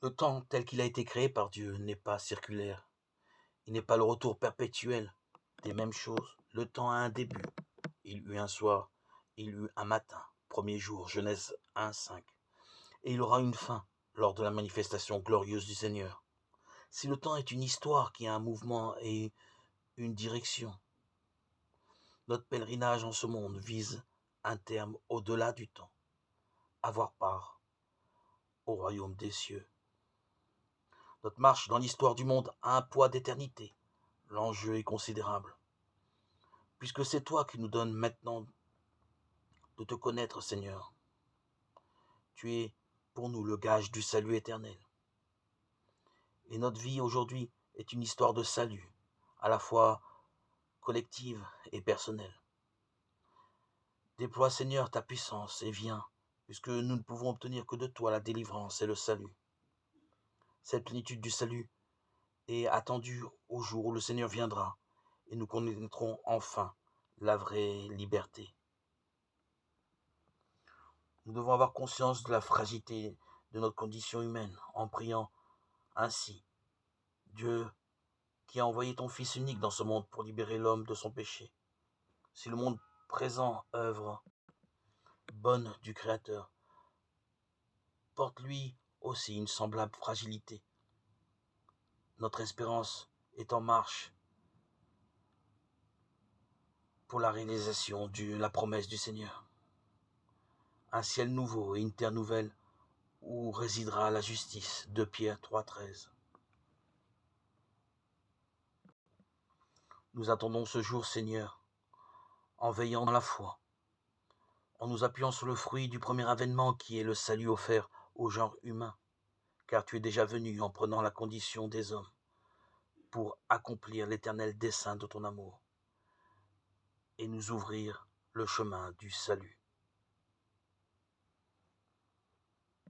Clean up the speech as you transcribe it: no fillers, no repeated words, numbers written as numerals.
Le temps tel qu'il a été créé par Dieu n'est pas circulaire. Il n'est pas le retour perpétuel des mêmes choses. Le temps a un début. Il eut un soir, il eut un matin, premier jour, Genèse 1, 5. Et il aura une fin lors de la manifestation glorieuse du Seigneur. Si le temps est une histoire qui a un mouvement et une direction, notre pèlerinage en ce monde vise un terme au-delà du temps, avoir part au royaume des cieux. Notre marche dans l'histoire du monde a un poids d'éternité. L'enjeu est considérable. Puisque c'est toi qui nous donnes maintenant de te connaître, Seigneur. Tu es pour nous le gage du salut éternel. Et notre vie aujourd'hui est une histoire de salut, à la fois collective et personnelle. Déploie, Seigneur, ta puissance et viens, puisque nous ne pouvons obtenir que de toi la délivrance et le salut. Cette plénitude du salut est attendue au jour où le Seigneur viendra et nous connaîtrons enfin la vraie liberté. Nous devons avoir conscience de la fragilité de notre condition humaine en priant ainsi. Dieu qui a envoyé ton Fils unique dans ce monde pour libérer l'homme de son péché. Si le monde présent œuvre bonne du Créateur, porte lui aussi une semblable fragilité. Notre espérance est en marche pour la réalisation de la promesse du Seigneur. Un ciel nouveau et une terre nouvelle où résidera la justice. 2 Pierre 3,13. Nous attendons ce jour, Seigneur, en veillant dans la foi, en nous appuyant sur le fruit du premier avènement qui est le salut offert au genre humain, car tu es déjà venu en prenant la condition des hommes pour accomplir l'éternel dessein de ton amour et nous ouvrir le chemin du salut.